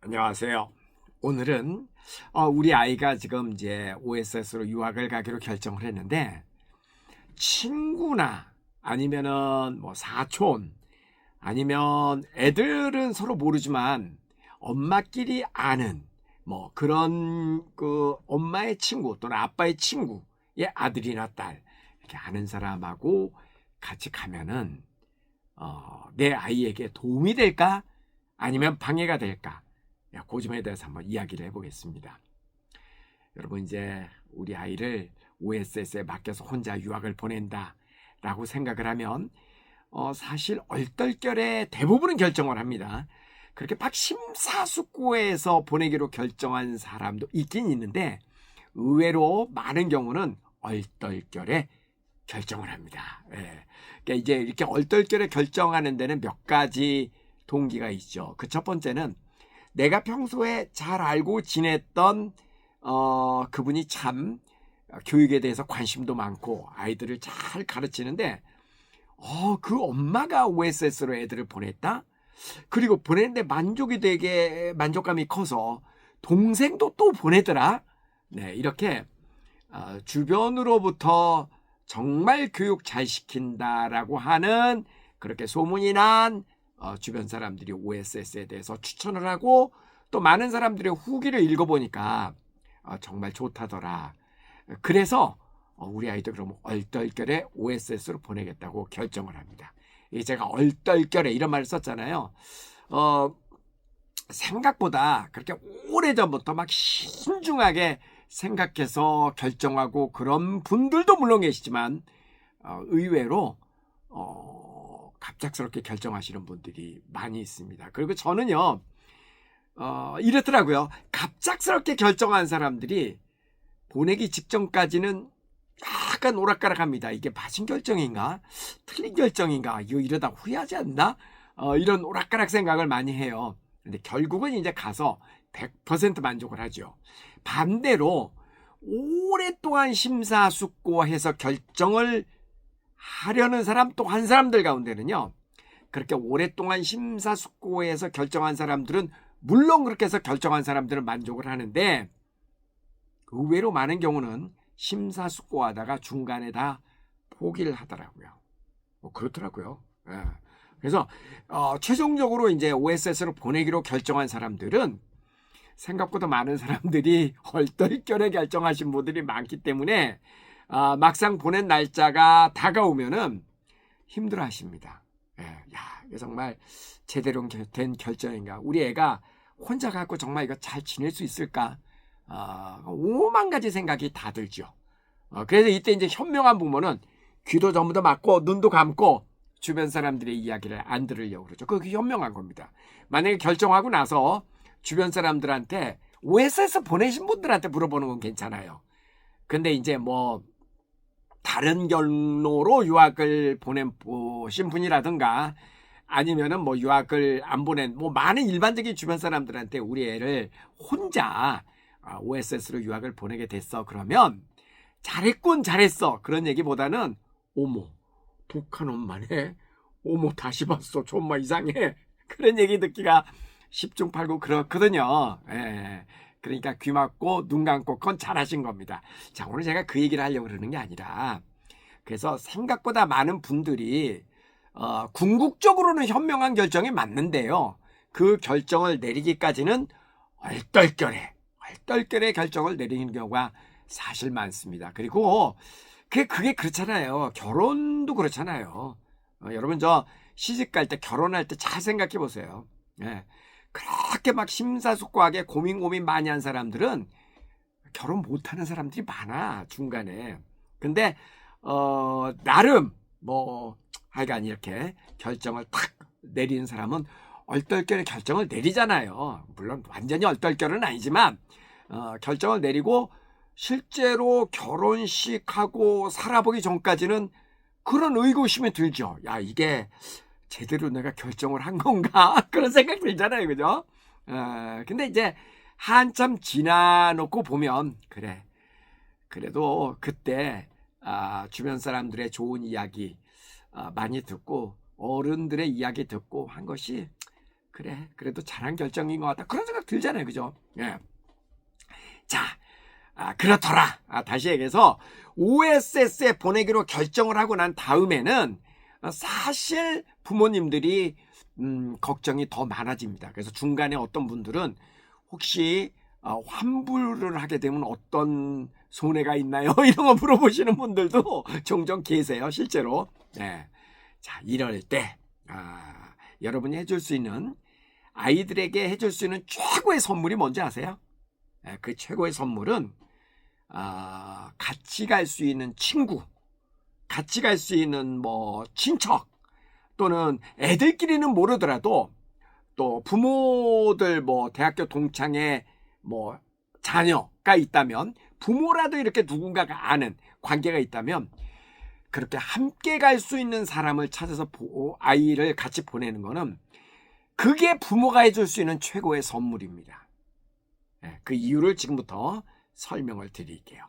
안녕하세요. 오늘은 우리 아이가 지금 이제 OSS로 유학을 가기로 결정을 했는데 친구나 아니면은 뭐 사촌 아니면 애들은 서로 모르지만 엄마끼리 아는 뭐 그런 그 엄마의 친구 또는 아빠의 친구의 아들이나 딸 이렇게 아는 사람하고 같이 가면은 내 아이에게 도움이 될까 아니면 방해가 될까? 그 점에 대해서 한번 이야기를 해보겠습니다. 여러분 이제 우리 아이를 OSS에 맡겨서 혼자 유학을 보낸다라고 생각을 하면 사실 얼떨결에 대부분은 결정을 합니다. 그렇게 막 심사숙고해서 보내기로 결정한 사람도 있긴 있는데 의외로 많은 경우는 얼떨결에 결정을 합니다. 그러니까 이제 이렇게 얼떨결에 결정하는 데는 몇 가지 동기가 있죠. 그 첫 번째는 내가 평소에 잘 알고 지냈던 그분이 참 교육에 대해서 관심도 많고 아이들을 잘 가르치는데 그 엄마가 OSS로 애들을 보냈다? 그리고 보냈는데 만족이 되게 만족감이 커서 동생도 또 보내더라? 네, 이렇게 주변으로부터 정말 교육 잘 시킨다라고 하는 그렇게 소문이 난 주변 사람들이 OSS에 대해서 추천을 하고 또 많은 사람들의 후기를 읽어보니까 정말 좋다더라. 그래서 우리 아이도 그럼 얼떨결에 OSS로 보내겠다고 결정을 합니다. 제가 얼떨결에 이런 말을 썼잖아요. 생각보다 그렇게 오래전부터 막 신중하게 생각해서 결정하고 그런 분들도 물론 계시지만 의외로 갑작스럽게 결정하시는 분들이 많이 있습니다. 그리고 저는요 이렇더라고요. 갑작스럽게 결정한 사람들이 보내기 직전까지는 약간 오락가락합니다. 이게 맞은 결정인가? 틀린 결정인가? 이러다 후회하지 않나? 이런 오락가락 생각을 많이 해요. 근데 결국은 이제 가서 100% 만족을 하죠. 반대로 오랫동안 심사숙고해서 결정을 하려는 사람 또 한 사람들 가운데는요. 그렇게 오랫동안 심사숙고해서 결정한 사람들은 물론 그렇게 해서 결정한 사람들은 만족을 하는데 의외로 많은 경우는 심사숙고하다가 중간에 다 포기를 하더라고요. 그렇더라고요. 예. 그래서 최종적으로 이제 OSS로 보내기로 결정한 사람들은 생각보다 많은 사람들이 얼떨결에 결정하신 분들이 많기 때문에 막상 보낸 날짜가 다가오면은 힘들어하십니다. 예, 야, 이게 정말 제대로 된 결정인가? 우리 애가 혼자 갖고 정말 이거 잘 지낼 수 있을까? 오만 가지 생각이 다 들죠. 그래서 이때 이제 현명한 부모는 귀도 전부 다 막고 눈도 감고 주변 사람들의 이야기를 안 들으려고 그러죠. 그게 현명한 겁니다. 만약에 결정하고 나서 주변 사람들한테 OSS 보내신 분들한테 물어보는 건 괜찮아요. 근데 이제 뭐 다른 경로로 유학을 보신 분이라든가 아니면은 뭐 유학을 안 보낸 뭐 많은 일반적인 주변 사람들한테 우리 애를 혼자 OSS로 유학을 보내게 됐어. 그러면 잘했군 잘했어 그런 얘기보다는 어머 독한 엄마네. 어머 다시 봤어. 정말 이상해. 그런 얘기 듣기가 십중팔구 그렇거든요. 예. 그러니까 귀 막고 눈 감고 그건 잘하신 겁니다. 자, 오늘 제가 그 얘기를 하려고 그러는 게 아니라 그래서 생각보다 많은 분들이 궁극적으로는 현명한 결정이 맞는데요. 그 결정을 내리기까지는 얼떨결에 결정을 내리는 경우가 사실 많습니다. 그리고 그게 그렇잖아요. 결혼도 그렇잖아요. 여러분 저 시집 갈 때 결혼할 때 잘 생각해 보세요. 예. 그렇게 막 심사숙고하게 고민 많이 한 사람들은 결혼 못하는 사람들이 많아 중간에. 근데 나름 뭐 하여간 이렇게 결정을 탁 내리는 사람은 얼떨결에 결정을 내리잖아요. 물론 완전히 얼떨결은 아니지만 결정을 내리고 실제로 결혼식하고 살아보기 전까지는 그런 의구심이 들죠. 야, 이게 제대로 내가 결정을 한 건가? 그런 생각 들잖아요. 그죠? 근데 이제 한참 지나놓고 보면 그래. 그래도 그때 주변 사람들의 좋은 이야기 많이 듣고 어른들의 이야기 듣고 한 것이 그래, 그래도 잘한 결정인 것 같다. 그런 생각 들잖아요. 그죠? 예. 자, 그렇더라. 다시 얘기해서 OSS에 보내기로 결정을 하고 난 다음에는 사실 부모님들이 걱정이 더 많아집니다. 그래서 중간에 어떤 분들은 혹시 환불을 하게 되면 어떤 손해가 있나요? 이런 거 물어보시는 분들도 종종 계세요. 실제로. 네. 자, 이럴 때 여러분이 해줄 수 있는, 아이들에게 해줄 수 있는 최고의 선물이 뭔지 아세요? 네, 그 최고의 선물은 같이 갈 수 있는 친구, 같이 갈 수 있는 뭐 친척, 또는 애들끼리는 모르더라도 또 부모들 뭐 대학교 동창의 뭐 자녀가 있다면, 부모라도 이렇게 누군가가 아는 관계가 있다면 그렇게 함께 갈 수 있는 사람을 찾아서 아이를 같이 보내는 거는, 그게 부모가 해줄 수 있는 최고의 선물입니다. 그 이유를 지금부터 설명을 드릴게요.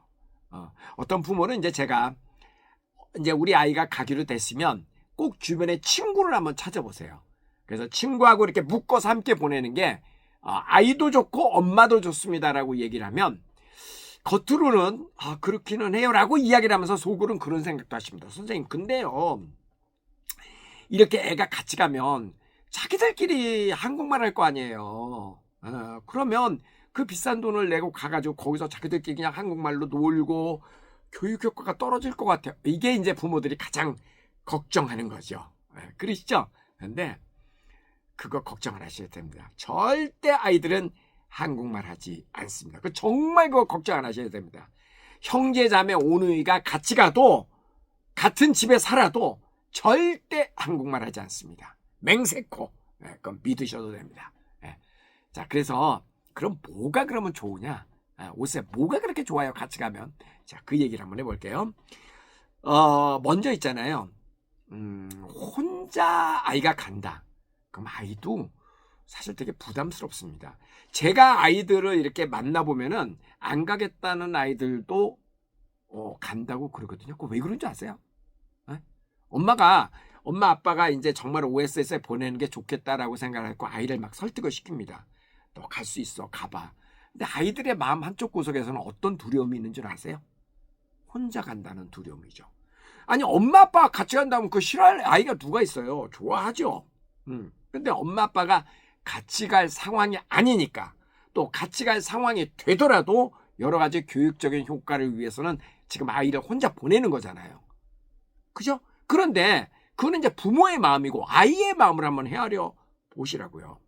어떤 부모는 이제 제가 이제 우리 아이가 가기로 됐으면 꼭 주변에 친구를 한번 찾아보세요. 그래서 친구하고 이렇게 묶어서 함께 보내는 게 아이도 좋고 엄마도 좋습니다라고 얘기를 하면, 겉으로는 그렇기는 해요라고 이야기를 하면서 속으로는 그런 생각도 하십니다. 선생님, 근데요, 이렇게 애가 같이 가면 자기들끼리 한국말 할 거 아니에요. 그러면 그 비싼 돈을 내고 가가지고 거기서 자기들끼리 그냥 한국말로 놀고 교육 효과가 떨어질 것 같아요. 이게 이제 부모들이 가장 걱정하는 거죠. 그러시죠? 근데 그거 걱정 안 하셔도 됩니다. 절대 아이들은 한국말 하지 않습니다. 정말 그거 걱정 안 하셔도 됩니다. 형제 자매 오누이가 같이 가도, 같은 집에 살아도 절대 한국말 하지 않습니다. 맹세코. 그건 믿으셔도 됩니다. 자, 그래서 그럼 뭐가 그러면 좋으냐? 옷에 뭐가 그렇게 좋아요? 같이 가면. 자, 그 얘기를 한번 해볼게요. 먼저 있잖아요. 혼자 아이가 간다. 그럼 아이도 사실 되게 부담스럽습니다. 제가 아이들을 이렇게 만나보면은 안 가겠다는 아이들도 간다고 그러거든요. 그거 왜 그런지 아세요? 엄마 아빠가 이제 정말 OSS에 보내는 게 좋겠다라고 생각하고 아이를 막 설득을 시킵니다. 너 갈 수 있어, 가봐. 근데 아이들의 마음 한쪽 구석에서는 어떤 두려움이 있는 줄 아세요? 혼자 간다는 두려움이죠. 아니, 엄마 아빠가 같이 간다면 그거 싫어할 아이가 누가 있어요? 좋아하죠. 근데 엄마 아빠가 같이 갈 상황이 아니니까, 또 같이 갈 상황이 되더라도 여러 가지 교육적인 효과를 위해서는 지금 아이를 혼자 보내는 거잖아요. 그죠? 그런데 그거는 이제 부모의 마음이고 아이의 마음을 한번 헤아려 보시라고요.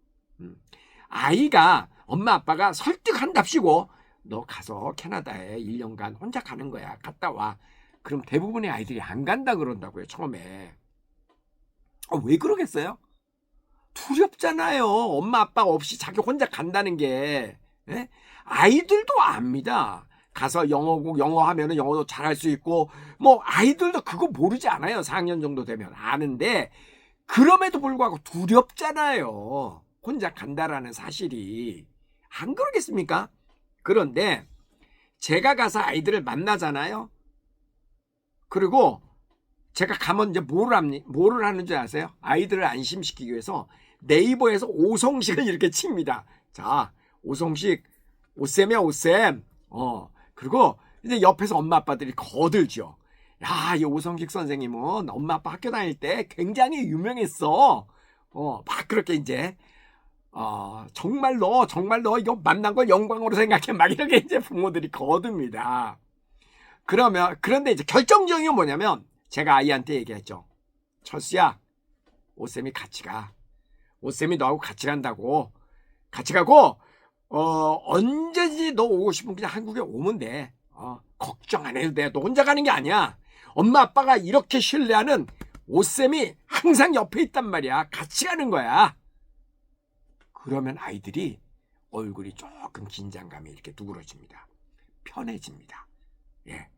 아이가, 엄마 아빠가 설득한답시고 너 가서 캐나다에 1년간 혼자 가는 거야, 갔다 와. 그럼 대부분의 아이들이 안 간다 그런다고요, 처음에. 왜 그러겠어요? 두렵잖아요. 엄마 아빠 없이 자기 혼자 간다는 게. 아이들도 압니다. 가서 영어 하면은 영어도 잘할 수 있고, 뭐 아이들도 그거 모르지 않아요. 4학년 정도 되면 아는데, 그럼에도 불구하고 두렵잖아요. 혼자 간다라는 사실이. 안 그러겠습니까? 그런데 제가 가서 아이들을 만나잖아요. 그리고 제가 가면 이제 뭐를 하는 줄 아세요? 아이들을 안심시키기 위해서 네이버에서 오성식을 이렇게 칩니다. 자, 오성식, 오쌤이야, 오쌤. 그리고 이제 옆에서 엄마 아빠들이 거들죠. 야, 이 오성식 선생님은 엄마 아빠 학교 다닐 때 굉장히 유명했어. 막 그렇게 이제 정말 너 이거 만난 걸 영광으로 생각해. 막 이렇게 이제 부모들이 거듭니다. 그런데 이제 결정적인 건 뭐냐면, 제가 아이한테 얘기했죠. 철수야, 오쌤이 같이 가. 오쌤이 너하고 같이 간다고. 같이 가고, 언제든지 너 오고 싶으면 그냥 한국에 오면 돼. 걱정 안 해도 돼. 너 혼자 가는 게 아니야. 엄마 아빠가 이렇게 신뢰하는 오쌤이 항상 옆에 있단 말이야. 같이 가는 거야. 그러면 아이들이 얼굴이 조금 긴장감이 이렇게 누그러집니다. 편해집니다. 예.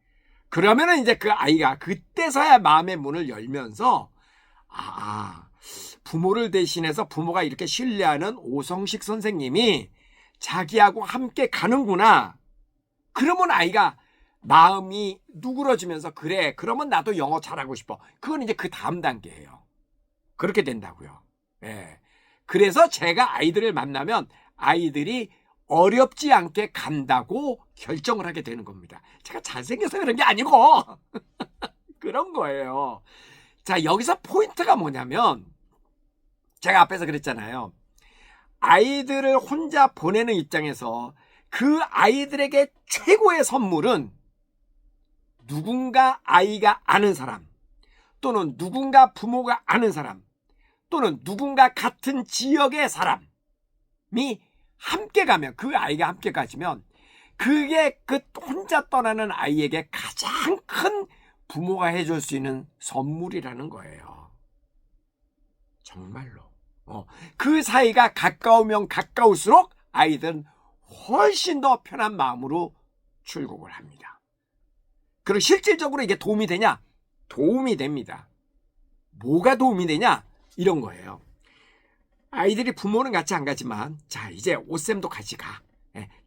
그러면은 이제 그 아이가 그때서야 마음의 문을 열면서, 부모를 대신해서 부모가 이렇게 신뢰하는 오성식 선생님이 자기하고 함께 가는구나. 그러면 아이가 마음이 누그러지면서, 그래, 그러면 나도 영어 잘하고 싶어. 그건 이제 그 다음 단계예요. 그렇게 된다고요. 예. 그래서 제가 아이들을 만나면 아이들이 어렵지 않게 간다고 결정을 하게 되는 겁니다. 제가 잘생겨서 그런 게 아니고 그런 거예요. 자, 여기서 포인트가 뭐냐면 제가 앞에서 그랬잖아요. 아이들을 혼자 보내는 입장에서 그 아이들에게 최고의 선물은 누군가 아이가 아는 사람, 또는 누군가 부모가 아는 사람, 또는 누군가 같은 지역의 사람이 함께 가면, 그 아이가 함께 가시면 그게 그 혼자 떠나는 아이에게 가장 큰 부모가 해줄 수 있는 선물이라는 거예요. 정말로. 그 사이가 가까우면 가까울수록 아이들은 훨씬 더 편한 마음으로 출국을 합니다. 그리고 실질적으로 이게 도움이 되냐? 도움이 됩니다. 뭐가 도움이 되냐? 이런 거예요. 아이들이 부모는 같이 안 가지만, 자, 이제 오쌤도 같이 가.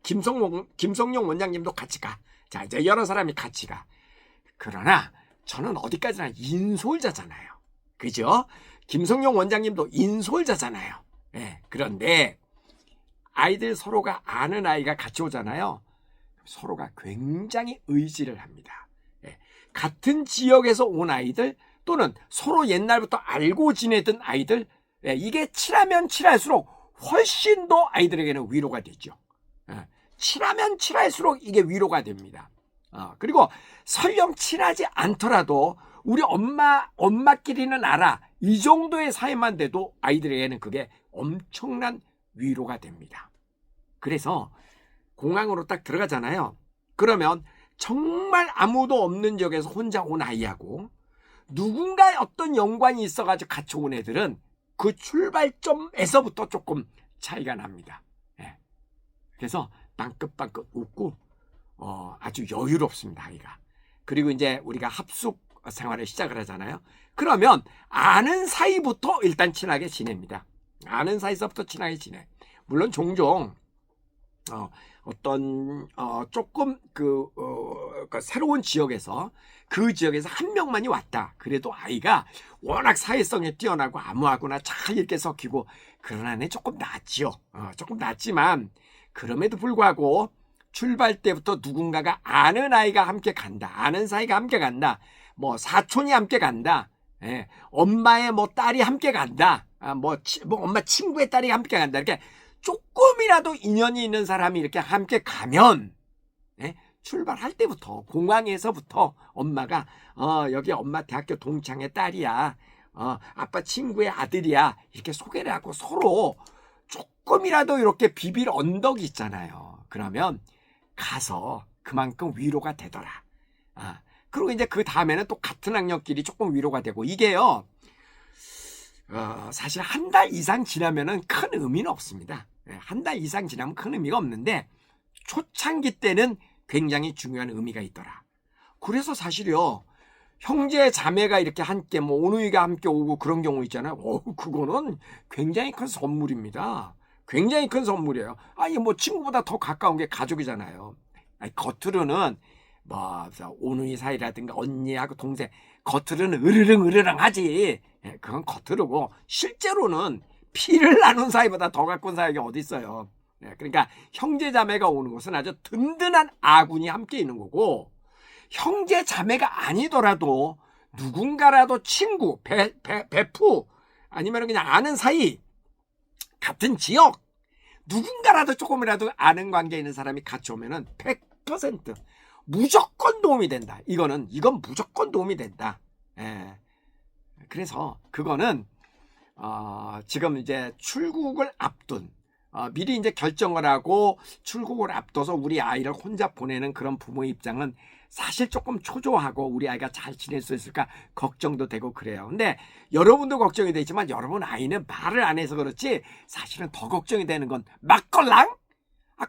김성용 원장님도 같이 가. 자, 이제 여러 사람이 같이 가. 그러나 저는 어디까지나 인솔자잖아요. 그죠? 김성용 원장님도 인솔자잖아요. 그런데 아이들 서로가 아는 아이가 같이 오잖아요. 서로가 굉장히 의지를 합니다. 같은 지역에서 온 아이들, 또는 서로 옛날부터 알고 지내던 아이들, 이게 친하면 친할수록 훨씬 더 아이들에게는 위로가 되죠. 친하면 친할수록 이게 위로가 됩니다. 그리고 설령 친하지 않더라도 우리 엄마끼리는 알아. 이 정도의 사이만 돼도 아이들에게는 그게 엄청난 위로가 됩니다. 그래서 공항으로 딱 들어가잖아요. 그러면 정말 아무도 없는 지역에서 혼자 온 아이하고 누군가 어떤 연관이 있어가지고 같이 온 애들은 그 출발점에서부터 조금 차이가 납니다. 그래서 빵긋빵긋 웃고 아주 여유롭습니다, 아이가. 그리고 이제 우리가 합숙 생활을 시작을 하잖아요. 그러면 아는 사이부터 일단 친하게 지냅니다. 아는 사이서부터 친하게 지내. 물론 종종 조금 새로운 지역에서 그 지역에서 한 명만이 왔다. 그래도 아이가 워낙 사회성에 뛰어나고 아무하고나 잘 이렇게 섞이고 그런 안에 조금 낫지요. 조금 낫지만 그럼에도 불구하고 출발 때부터 누군가가 아는 아이가 함께 간다. 아는 사이가 함께 간다. 뭐 사촌이 함께 간다. 엄마의 뭐 딸이 함께 간다. 뭐 엄마 친구의 딸이 함께 간다. 이렇게 조금이라도 인연이 있는 사람이 이렇게 함께 가면 출발할 때부터 공항에서부터 엄마가 여기 엄마 대학교 동창의 딸이야. 아빠 친구의 아들이야. 이렇게 소개를 하고 서로 조금이라도 이렇게 비빌 언덕이 있잖아요. 그러면 가서 그만큼 위로가 되더라. 그리고 이제 그 다음에는 또 같은 학년끼리 조금 위로가 되고 이게요. 사실 한 달 이상 지나면은 큰 의미는 없습니다. 한 달 이상 지나면 큰 의미가 없는데 초창기 때는 굉장히 중요한 의미가 있더라. 그래서 사실요. 형제 자매가 이렇게 함께 뭐 오누이가 함께 오고 그런 경우 있잖아요. 그거는 굉장히 큰 선물입니다. 굉장히 큰 선물이에요. 아니 뭐 친구보다 더 가까운 게 가족이잖아요. 아니, 겉으로는 뭐 오누이 사이라든가 언니하고 동생 겉으로는 으르릉 하지. 그건 겉으로고 실제로는 피를 나눈 사이보다 더 가까운 사이가 어디 있어요. 그러니까 형제 자매가 오는 것은 아주 든든한 아군이 함께 있는 거고 형제 자매가 아니더라도 누군가라도 친구, 베프 아니면 그냥 아는 사이 같은 지역 누군가라도 조금이라도 아는 관계에 있는 사람이 같이 오면은 100% 무조건 도움이 된다. 이건 무조건 도움이 된다. 그래서 그거는 지금 이제 출국을 앞둔 미리 이제 결정을 하고 출국을 앞둬서 우리 아이를 혼자 보내는 그런 부모의 입장은 사실 조금 초조하고 우리 아이가 잘 지낼 수 있을까 걱정도 되고 그래요. 근데 여러분도 걱정이 되지만 여러분 아이는 말을 안 해서 그렇지 사실은 더 걱정이 되는 건 막걸랑?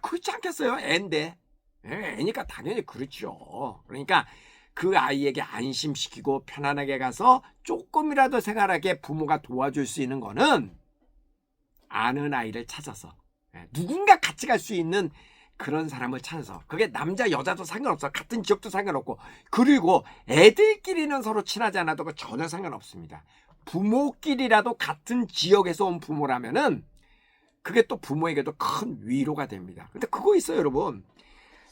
그렇지 않겠어요? 애인데. 애니까 당연히 그렇죠. 그러니까 그 아이에게 안심시키고 편안하게 가서 조금이라도 생활하게 부모가 도와줄 수 있는 거는 아는 아이를 찾아서 누군가 같이 갈 수 있는 그런 사람을 찾아서 그게 남자 여자도 상관없어. 같은 지역도 상관없고 그리고 애들끼리는 서로 친하지 않아도 전혀 상관없습니다. 부모끼리라도 같은 지역에서 온 부모라면은 그게 또 부모에게도 큰 위로가 됩니다. 근데 그거 있어요, 여러분.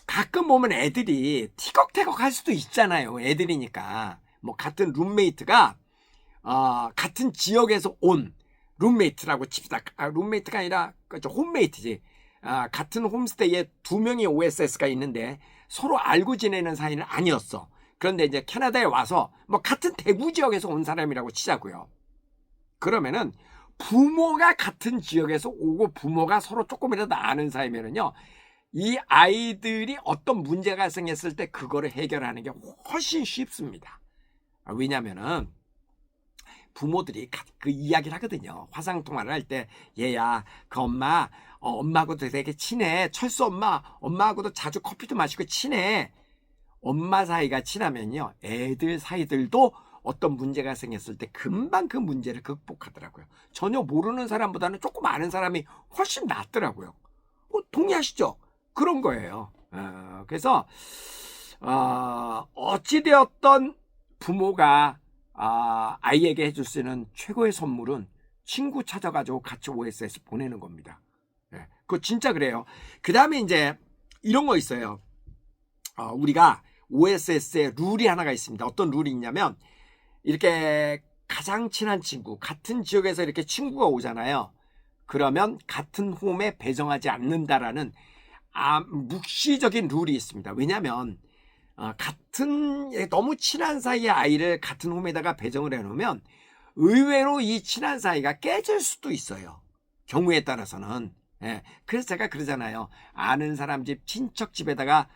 가끔 보면 애들이 티격태격 할 수도 있잖아요. 애들이니까. 뭐 같은 룸메이트가 같은 지역에서 온 룸메이트라고 칩시다. 룸메이트가 아니라 홈메이트지. 같은 홈스테이에 두 명의 OSS가 있는데 서로 알고 지내는 사이는 아니었어. 그런데 이제 캐나다에 와서 뭐 같은 대구 지역에서 온 사람이라고 치자고요. 그러면은 부모가 같은 지역에서 오고 부모가 서로 조금이라도 아는 사이면은요, 이 아이들이 어떤 문제가 생겼을 때 그거를 해결하는 게 훨씬 쉽습니다. 왜냐면은 부모들이 그 이야기를 하거든요. 화상통화를 할 때, 얘야, 그 엄마하고도 되게 친해. 철수 엄마하고도 자주 커피도 마시고 친해. 엄마 사이가 친하면요, 애들 사이들도 어떤 문제가 생겼을 때 금방 그 문제를 극복하더라고요. 전혀 모르는 사람보다는 조금 아는 사람이 훨씬 낫더라고요. 동의하시죠? 그런 거예요. 그래서 어찌되었던 부모가 아이에게 해줄 수 있는 최고의 선물은 친구 찾아가지고 같이 OSS 보내는 겁니다. 그거 진짜 그래요. 그 다음에 이제 이런 거 있어요. 우리가 OSS에 룰이 하나가 있습니다. 어떤 룰이 있냐면, 이렇게 가장 친한 친구, 같은 지역에서 이렇게 친구가 오잖아요. 그러면 같은 홈에 배정하지 않는다라는 묵시적인 룰이 있습니다. 왜냐하면 너무 친한 사이의 아이를 같은 홈에다가 배정을 해놓으면 의외로 이 친한 사이가 깨질 수도 있어요. 경우에 따라서는. 그래서 제가 그러잖아요. 아는 사람 집, 친척 집에다가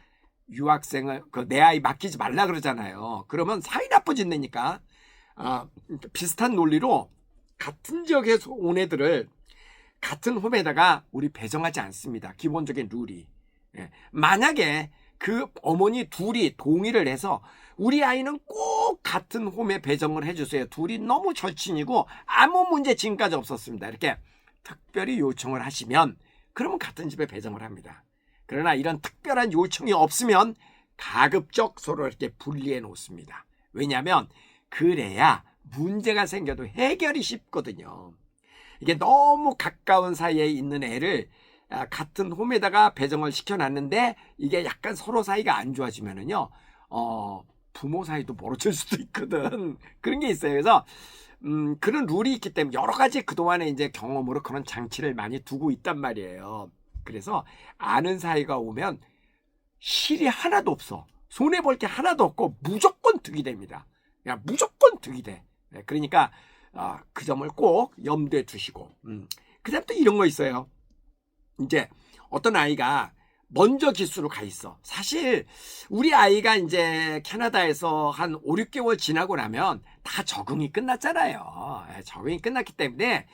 유학생을 내 아이 맡기지 말라 그러잖아요. 그러면 사이 나빠진다니까. 비슷한 논리로 같은 지역에서 온 애들을 같은 홈에다가 우리 배정하지 않습니다. 기본적인 룰이. 만약에 그 어머니 둘이 동의를 해서 우리 아이는 꼭 같은 홈에 배정을 해주세요. 둘이 너무 절친이고 아무 문제 지금까지 없었습니다. 이렇게 특별히 요청을 하시면 그러면 같은 집에 배정을 합니다. 그러나 이런 특별한 요청이 없으면 가급적 서로 이렇게 분리해 놓습니다. 왜냐하면 그래야 문제가 생겨도 해결이 쉽거든요. 이게 너무 가까운 사이에 있는 애를 같은 홈에다가 배정을 시켜놨는데 이게 약간 서로 사이가 안 좋아지면은요, 부모 사이도 멀어질 수도 있거든. 그런 게 있어요. 그래서 그런 룰이 있기 때문에 여러 가지 그동안에 이제 경험으로 그런 장치를 많이 두고 있단 말이에요. 그래서 아는 사이가 오면 실이 하나도 없어. 손해볼 게 하나도 없고 무조건 득이 됩니다. 그냥 무조건 득이 돼. 그러니까 그 점을 꼭 염두에 두시고. 그 다음 또 이런 거 있어요. 이제 어떤 아이가 먼저 기수로 가 있어. 사실 우리 아이가 이제 캐나다에서 한 5, 6개월 지나고 나면 다 적응이 끝났잖아요. 적응이 끝났기 때문에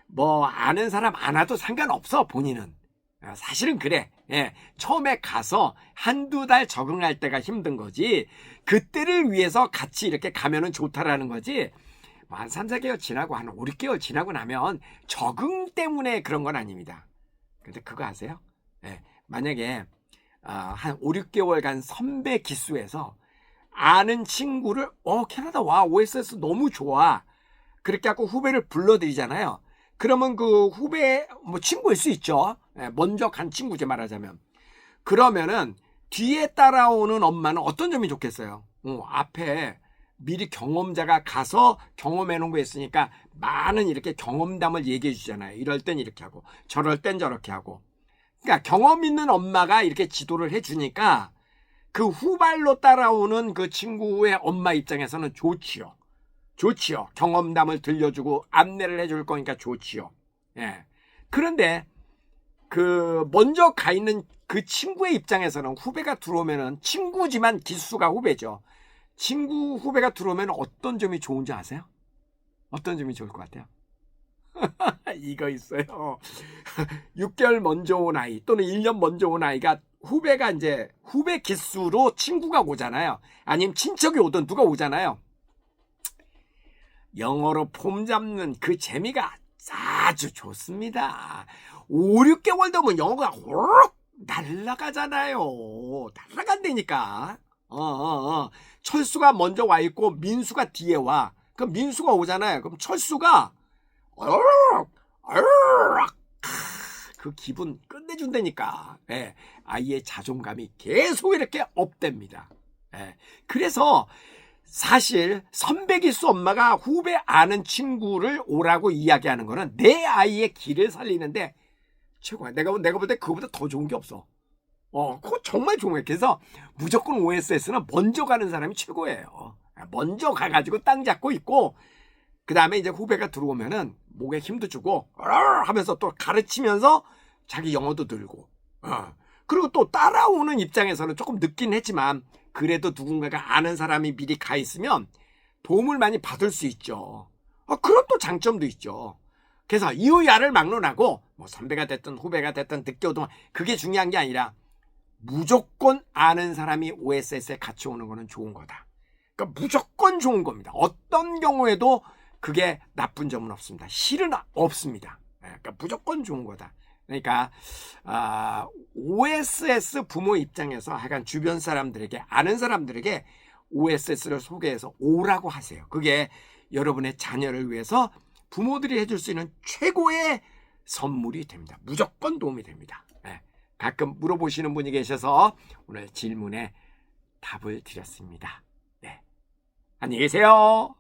뭐 아는 사람 안 와도 상관없어, 본인은. 사실은 그래. 처음에 가서 한두 달 적응할 때가 힘든 거지, 그때를 위해서 같이 이렇게 가면은 좋다라는 거지, 한 3, 4개월 지나고 한 5, 6개월 지나고 나면 적응 때문에 그런 건 아닙니다. 근데 그거 아세요? 만약에 한 5, 6개월간 선배 기수에서 아는 친구를 캐나다 와, OSS 너무 좋아, 그렇게 하고 후배를 불러들이잖아요. 그러면 그 후배 뭐 친구일 수 있죠. 먼저 간 친구지 말하자면. 그러면은 뒤에 따라오는 엄마는 어떤 점이 좋겠어요? 앞에 미리 경험자가 가서 경험해 놓은 거 있으니까 많은 이렇게 경험담을 얘기해 주잖아요. 이럴 땐 이렇게 하고 저럴 땐 저렇게 하고. 그러니까 경험 있는 엄마가 이렇게 지도를 해 주니까 그 후발로 따라오는 그 친구의 엄마 입장에서는 좋지요. 좋지요. 경험담을 들려주고 안내를 해줄 거니까 좋지요. 그런데 그 먼저 가 있는 그 친구의 입장에서는 후배가 들어오면은, 친구지만 기수가 후배죠. 친구 후배가 들어오면 어떤 점이 좋은지 아세요? 어떤 점이 좋을 것 같아요? 이거 있어요. 6개월 먼저 온 아이 또는 1년 먼저 온 아이가 후배가 이제 후배 기수로 친구가 오잖아요. 아니면 친척이 오든 누가 오잖아요. 영어로 폼 잡는 그 재미가 아주 좋습니다. 5, 6개월 되면 영어가 호록 날아가잖아요. 날아간다니까. 철수가 먼저 와 있고 민수가 뒤에 와. 그럼 민수가 오잖아요. 그럼 철수가 어르륵 그 기분 끝내준다니까. 예, 아이의 자존감이 계속 이렇게 업됩니다. 예, 그래서 사실 선배기수 엄마가 후배 아는 친구를 오라고 이야기하는 거는 내 아이의 길을 살리는데 최고야. 내가 볼 때 그거보다 더 좋은 게 없어. 그거 정말 좋은 거예요. 그래서 무조건 OSS는 먼저 가는 사람이 최고예요. 먼저 가가지고 땅 잡고 있고, 그 다음에 이제 후배가 들어오면은 목에 힘도 주고 하면서 또 가르치면서 자기 영어도 늘고, 그리고 또 따라오는 입장에서는 조금 늦긴 했지만 그래도 누군가가 아는 사람이 미리 가 있으면 도움을 많이 받을 수 있죠. 그런 또 장점도 있죠. 그래서 이유야를 막론하고 뭐 선배가 됐든 후배가 됐든 늦게 오든 그게 중요한 게 아니라 무조건 아는 사람이 OSS에 같이 오는 거는 좋은 거다. 그러니까 무조건 좋은 겁니다. 어떤 경우에도 그게 나쁜 점은 없습니다. 실은 없습니다. 그러니까 무조건 좋은 거다. 그러니까 OSS 부모 입장에서 하여간 주변 사람들에게 아는 사람들에게 OSS를 소개해서 오라고 하세요. 그게 여러분의 자녀를 위해서 부모들이 해줄 수 있는 최고의 선물이 됩니다. 무조건 도움이 됩니다. 가끔 물어보시는 분이 계셔서 오늘 질문에 답을 드렸습니다. 네. 안녕히 계세요.